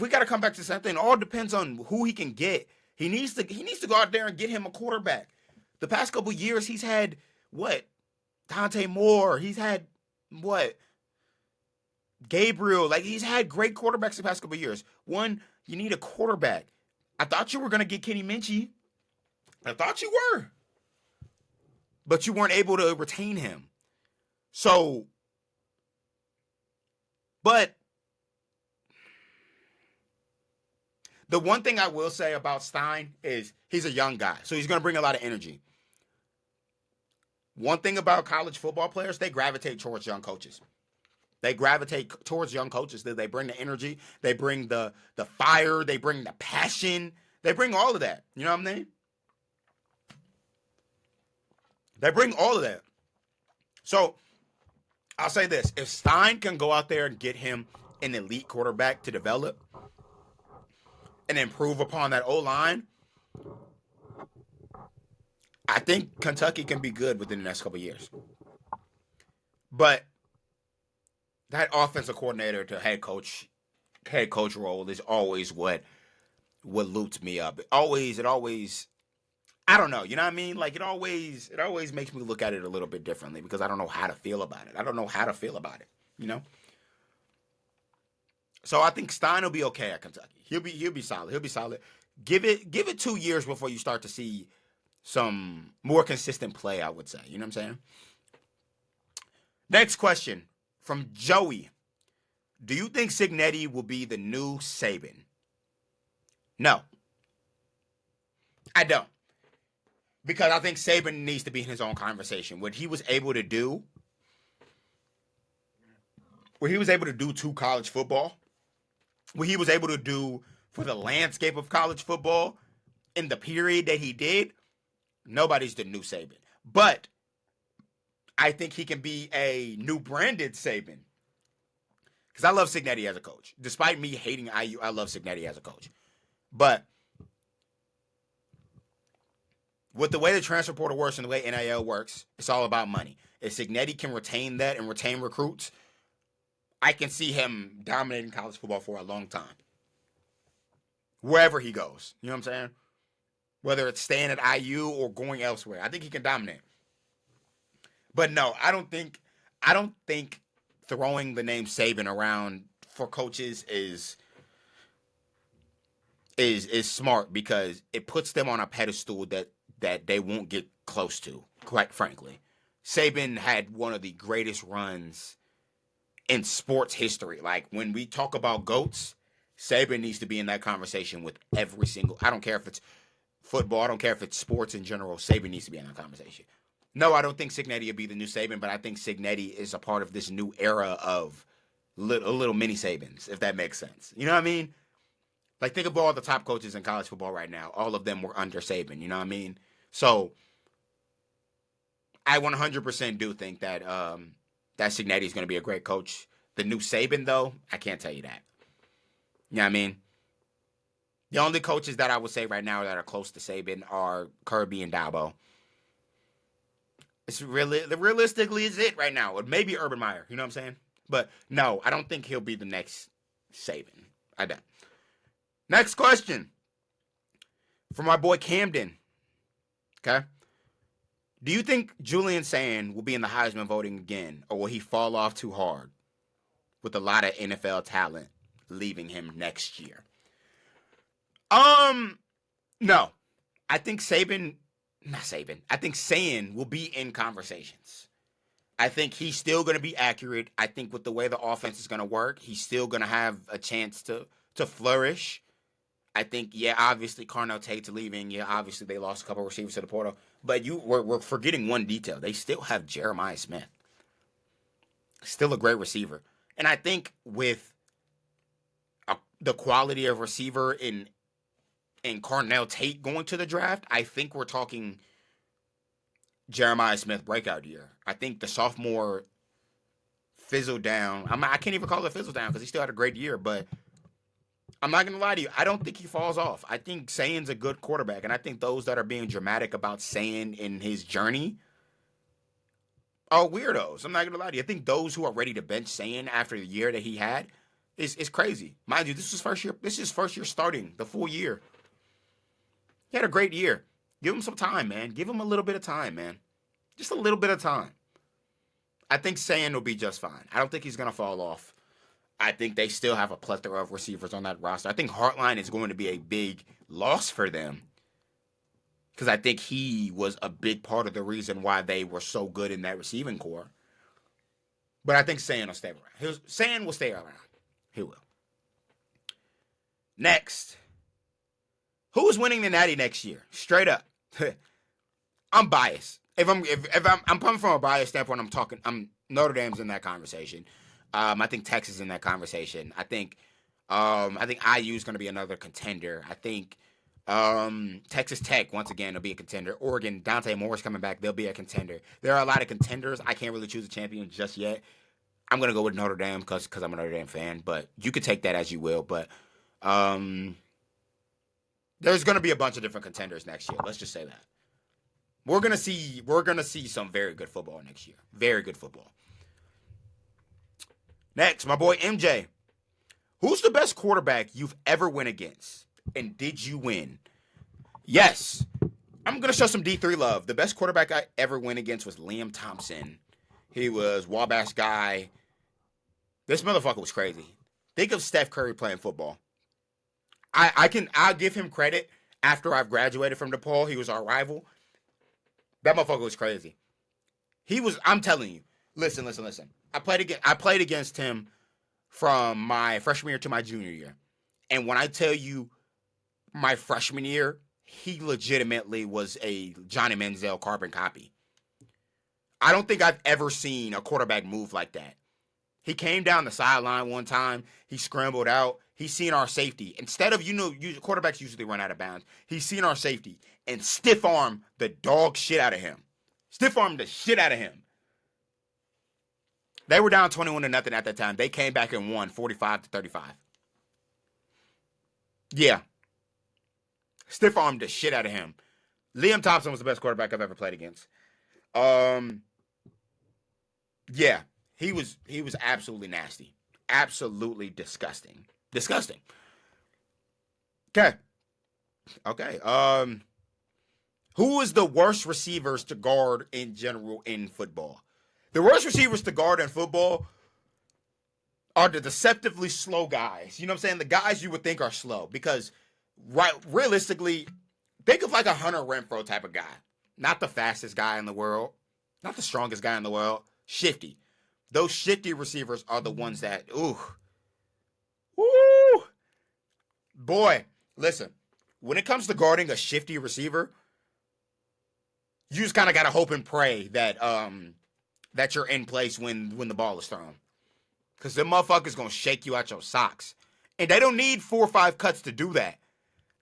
We got to come back to something. It all depends on who he can get. He needs to go out there and get him a quarterback. The past couple years, he's had what? Dante Moore. He's had what? Gabriel. Like, he's had great quarterbacks the past couple years. One, you need a quarterback. I thought you were gonna get Kenny Minchie. I thought you were, but you weren't able to retain him. So, but the one thing I will say about Stein is he's a young guy, so he's going to bring a lot of energy. One thing about college football players, they gravitate towards young coaches. They gravitate towards young coaches. They bring the energy, they bring the fire, they bring the passion, they bring all of that. You know what I mean? They bring all of that. So I'll say this: if Stein can go out there and get him an elite quarterback to develop and improve upon that O-line, I think Kentucky can be good within the next couple of years. But that offensive coordinator to head coach role is always what loops me up. It always, I don't know, you know what I mean? Like, it always makes me look at it a little bit differently because I don't know how to feel about it. You know? So I think Stein will be okay at Kentucky. He'll be solid. Give it 2 years before you start to see some more consistent play, I would say. You know what I'm saying? Next question from Joey. Do you think Cignetti will be the new Saban? No. I don't. Because I think Saban needs to be in his own conversation. What he was able to do to college football, what he was able to do for the landscape of college football in the period that he did, nobody's the new Saban. But I think he can be a new branded Saban. Because I love Cignetti as a coach. Despite me hating IU, I love Cignetti as a coach. But with the way the transfer portal works and the way NIL works, it's all about money. If Cignetti can retain that and retain recruits, I can see him dominating college football for a long time. Wherever he goes. You know what I'm saying? Whether it's staying at IU or going elsewhere. I think he can dominate. But no, I don't think throwing the name Saban around for coaches is smart because it puts them on a pedestal that they won't get close to, quite frankly. Saban had one of the greatest runs in sports history. Like, when we talk about GOATs, Saban needs to be in that conversation with every single, I don't care if it's football, I don't care if it's sports in general, Saban needs to be in that conversation. No, I don't think Cignetti will be the new Saban, but I think Cignetti is a part of this new era of little mini Sabans, if that makes sense. You know what I mean? Like, think of all the top coaches in college football right now. All of them were under Saban, you know what I mean? So, I 100% do think that that Cignetti is going to be a great coach. The new Saban, though, I can't tell you that. You know what I mean? The only coaches that I would say right now that are close to Saban are Kirby and Dabo. It's realistically is it right now. Or maybe Urban Meyer, you know what I'm saying? But no, I don't think he'll be the next Saban. I don't. Next question. From my boy Camden. Okay? Do you think Julian Sand will be in the Heisman voting again, or will he fall off too hard with a lot of NFL talent leaving him next year? No. I think I think Sand will be in conversations. I think he's still going to be accurate. I think with the way the offense is going to work, he's still going to have a chance to flourish. I think, yeah, obviously Carnell Tate's leaving. Yeah, obviously they lost a couple of receivers to the portal. But we're forgetting one detail. They still have Jeremiah Smith. Still a great receiver. And I think with the quality of receiver in Carnell Tate going to the draft, I think we're talking Jeremiah Smith breakout year. I think the sophomore fizzled down. I can't even call it fizzled down because he still had a great year, but I'm not going to lie to you. I don't think he falls off. I think Sayan's a good quarterback, and I think those that are being dramatic about Sayan in his journey are weirdos. I'm not going to lie to you. I think those who are ready to bench Sayan after the year that he had is crazy. Mind you, this is first year. This is his first year starting the full year. He had a great year. Give him some time, man. Give him a little bit of time, man. Just a little bit of time. I think Sayan will be just fine. I don't think he's going to fall off. I think they still have a plethora of receivers on that roster. I think Hartline is going to be a big loss for them because I think he was a big part of the reason why they were so good in that receiving core. But I think Sayan will stay around. Sayan will stay around. He will. Next. Who's winning the Natty next year? Straight up. I'm biased. If I'm coming from a biased standpoint, I'm Notre Dame's in that conversation. I think Texas is in that conversation. I think IU is going to be another contender. I think Texas Tech once again will be a contender. Oregon, Dante Moore's coming back. They'll be a contender. There are a lot of contenders. I can't really choose a champion just yet. I'm going to go with Notre Dame because I'm a Notre Dame fan. But you could take that as you will. But there's going to be a bunch of different contenders next year. Let's just say that. We're gonna see some very good football next year. Very good football. Next, my boy MJ. Who's the best quarterback you've ever went against? And did you win? Yes. I'm gonna show some D3 love. The best quarterback I ever went against was Liam Thompson. He was Wabash guy. This motherfucker was crazy. Think of Steph Curry playing football. I'll give him credit after I've graduated from DePaul. He was our rival. That motherfucker was crazy. I'm telling you. Listen. I played against him from my freshman year to my junior year. And when I tell you my freshman year, he legitimately was a Johnny Manziel carbon copy. I don't think I've ever seen a quarterback move like that. He came down the sideline one time. He scrambled out. He's seen our safety. Instead of, quarterbacks usually run out of bounds. He's seen our safety and stiff arm the dog shit out of him. Stiff arm the shit out of him. They were down 21-0 at that time. They came back and won 45-35. Yeah. Stiff armed the shit out of him. Liam Thompson was the best quarterback I've ever played against. Yeah. He was absolutely nasty. Absolutely disgusting. Disgusting. Okay. Who is the worst receivers to guard in general in football? The worst receivers to guard in football are the deceptively slow guys. You know what I'm saying? The guys you would think are slow. Because, realistically, think of like a Hunter Renfrow type of guy. Not the fastest guy in the world. Not the strongest guy in the world. Shifty. Those shifty receivers are the ones that, woo. Boy, listen. When it comes to guarding a shifty receiver, you just kind of got to hope and pray that that you're in place when the ball is thrown. Because the motherfucker's going to shake you out your socks. And they don't need 4 or 5 cuts to do that.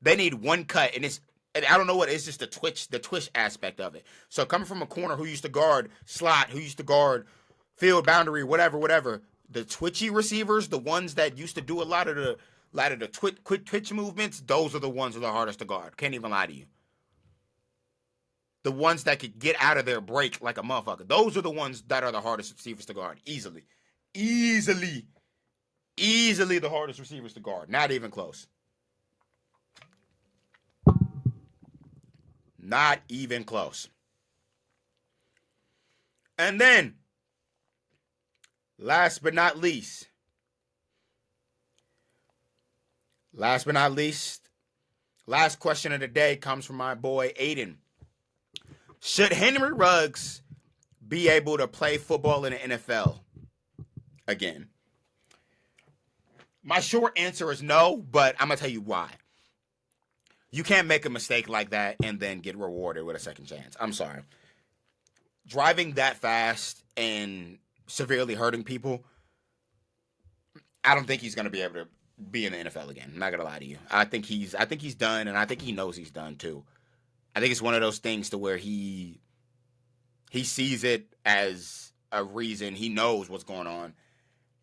They need one cut. And I don't know what, it's just the twitch aspect of it. So coming from a corner who used to guard slot, who used to guard field boundary, whatever. The twitchy receivers, the ones that used to do a lot of the quick twitch movements, those are the ones that are the hardest to guard. Can't even lie to you. The ones that could get out of their break like a motherfucker. Those are the ones that are the hardest receivers to guard. Easily the hardest receivers to guard. Not even close. Not even close. And then, last but not least, last question of the day comes from my boy Aiden. Should Henry Ruggs be able to play football in the NFL again? My short answer is no, but I'm going to tell you why. You can't make a mistake like that and then get rewarded with a second chance. I'm sorry. Driving that fast and severely hurting people, I don't think he's going to be able to be in the NFL again. I'm not going to lie to you. I think he's done, and I think he knows he's done too. I think it's one of those things to where he sees it as a reason. He knows what's going on.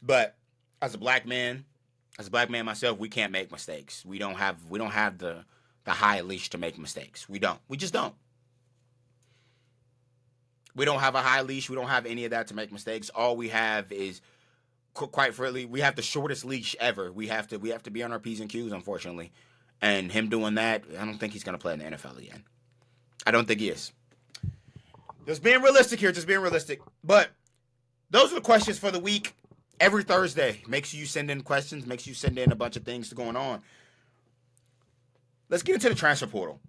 But as a black man, As a black man myself, we can't make mistakes. We don't have the high leash to make mistakes. We don't. We just don't. We don't have a high leash. We don't have any of that to make mistakes. All we have is, quite frankly, we have the shortest leash ever. We have to be on our P's and Q's, unfortunately. And him doing that, I don't think he's going to play in the NFL again. I don't think he is. Just being realistic here, just being realistic. But those are the questions for the week. Every Thursday, make sure you send in questions. Make sure you send in a bunch of things going on. Let's get into the transfer portal.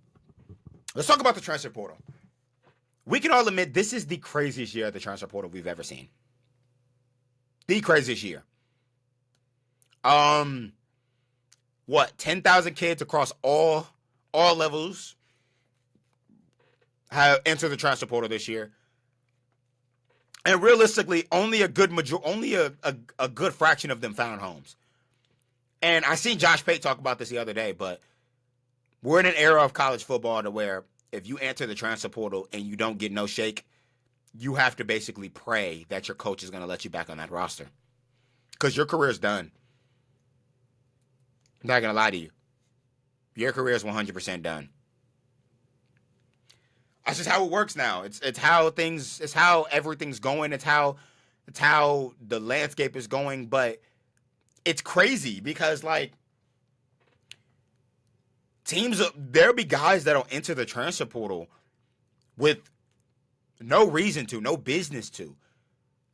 Let's talk about the transfer portal. We can all admit this is the craziest year of the transfer portal we've ever seen. The craziest year. 10,000 kids across all levels have entered the transfer portal this year. And realistically, only a good fraction of them found homes. And I seen Josh Pate talk about this the other day, but we're in an era of college football to where if you enter the transfer portal and you don't get no shake, you have to basically pray that your coach is going to let you back on that roster. Because your career is done. I'm not going to lie to you. Your career is 100% done. That's just how it works now. It's how everything's going. It's how the landscape is going. But it's crazy because, like, there'll be guys that'll enter the transfer portal with no reason to, no business to,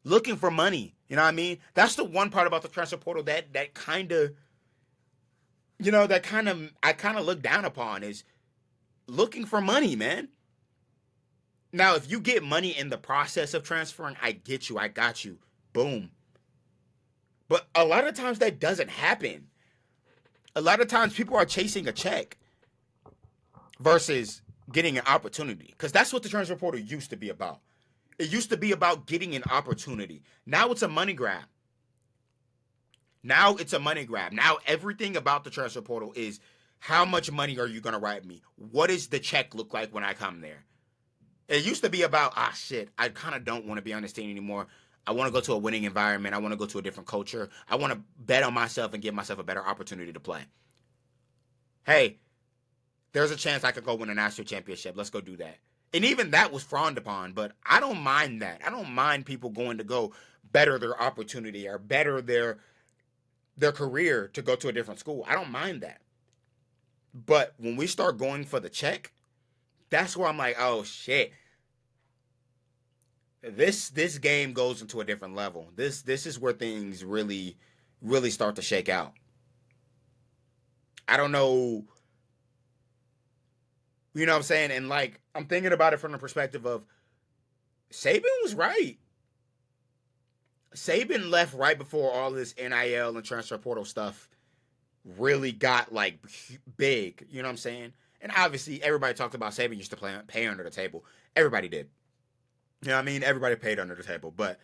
looking for money. You know what I mean? That's the one part about the transfer portal that kind of, I kind of look down upon is looking for money, man. Now, if you get money in the process of transferring, I get you. I got you. Boom. But a lot of times that doesn't happen. A lot of times people are chasing a check versus getting an opportunity. Because that's what the transfer portal used to be about. It used to be about getting an opportunity. Now it's a money grab. Now everything about the transfer portal is how much money are you going to write me? What does the check look like when I come there? It used to be about, I kind of don't want to be on this team anymore. I want to go to a winning environment. I want to go to a different culture. I want to bet on myself and give myself a better opportunity to play. Hey, there's a chance I could go win a national championship. Let's go do that. And even that was frowned upon, but I don't mind that. I don't mind people going to go better their opportunity or better their career to go to a different school. I don't mind that. But when we start going for the check, that's where I'm like, oh shit. This game goes into a different level. This is where things really, really start to shake out. I don't know. You know what I'm saying? And like, I'm thinking about it from the perspective of Saban was right. Saban left right before all this NIL and transfer portal stuff really got like big. You know what I'm saying? And obviously, everybody talked about Saban used to pay under the table. Everybody did. You know what I mean? Everybody paid under the table. But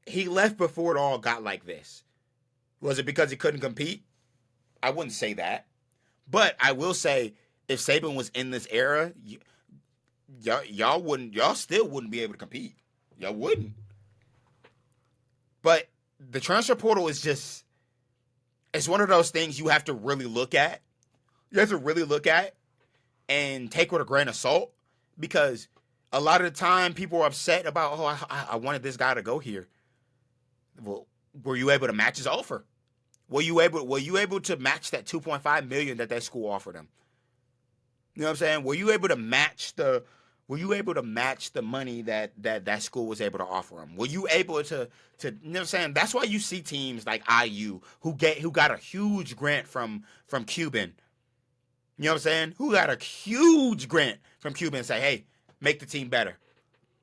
he left before it all got like this. Was it because he couldn't compete? I wouldn't say that. But I will say, if Saban was in this era, y'all still wouldn't be able to compete. Y'all wouldn't. But the transfer portal is just, it's one of those things you have to really look at. You have to really look at and take with a grain of salt, because a lot of the time people are upset about, I wanted this guy to go here. Well, were you able to match his offer? Were you able to match that $2.5 million that school offered him? You know what I'm saying? Were you able to match the money that school was able to offer him? Were you able to you know what I'm saying? That's why you see teams like IU who got a huge grant from Cuban. You know what I'm saying? Who got a huge grant from Cuban and say, hey, make the team better.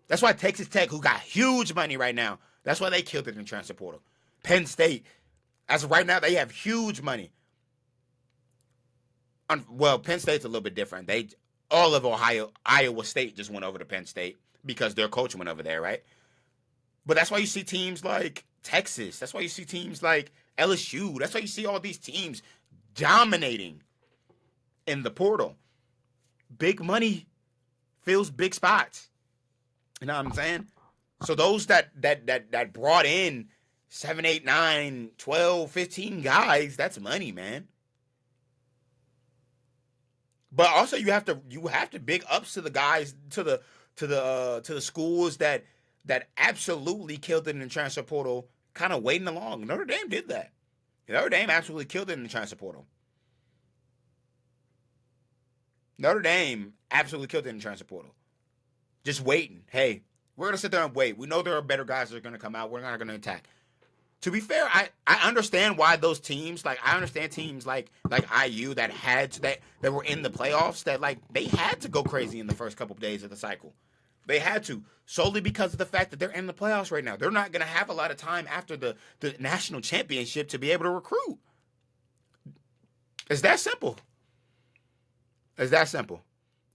That's why Texas Tech, who got huge money right now, that's why they killed it in transfer portal. Penn State, as of right now, they have huge money. Well, Penn State's a little bit different. All of Iowa State just went over to Penn State because their coach went over there, right? But that's why you see teams like Texas. That's why you see teams like LSU. That's why you see all these teams dominating in the portal. Big money fills big spots. You know what I'm saying? So those that brought in 7, 8, 9, 12, 15 guys, that's money, man. But also you have to big ups to the guys, to the schools that absolutely killed it in the transfer portal, kind of waiting along. Notre Dame did that. Notre Dame absolutely killed it in the transfer portal. Notre Dame absolutely killed it in the transfer portal. Just waiting. Hey, we're going to sit there and wait. We know there are better guys that are going to come out. We're not going to attack. To be fair, I understand why those teams, like, I understand teams like IU that were in the playoffs, that, like, they had to go crazy in the first couple of days of the cycle. They had to, solely because of the fact that they're in the playoffs right now. They're not going to have a lot of time after the national championship to be able to recruit. It's that simple. It's that simple.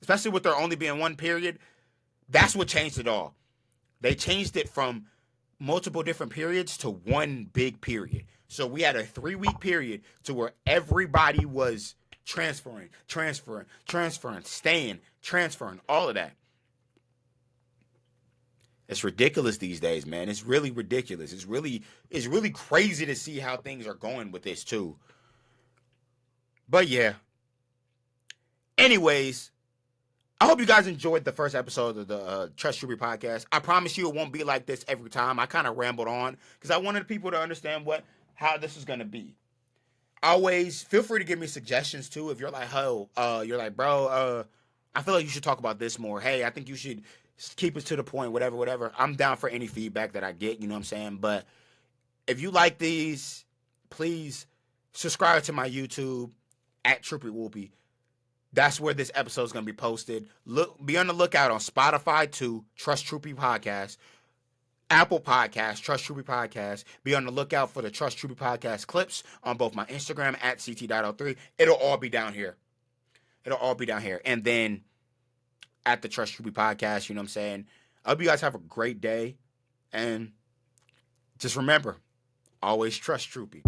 Especially with there only being one period. That's what changed it all. They changed it from multiple different periods to one big period. So we had a 3-week period to where everybody was transferring, staying, transferring, all of that. It's ridiculous these days, man. It's really ridiculous. It's really crazy to see how things are going with this too. But yeah. Anyways, I hope you guys enjoyed the first episode of the Trust Troupey Podcast. I promise you it won't be like this every time. I kind of rambled on because I wanted people to understand how this is going to be. Always feel free to give me suggestions too. If you're like, you're like, bro, I feel like you should talk about this more. Hey, I think you should keep it to the point, whatever. I'm down for any feedback that I get, you know what I'm saying? But if you like these, please subscribe to my YouTube at Troupey Whoopie. That's where this episode is going to be posted. Be on the lookout on Spotify too, Trust Troupey Podcast, Apple Podcast, Trust Troupey Podcast. Be on the lookout for the Trust Troupey Podcast clips on both my Instagram at CT.03. It'll all be down here. And then at the Trust Troupey Podcast, you know what I'm saying? I hope you guys have a great day. And just remember, always trust Troupey.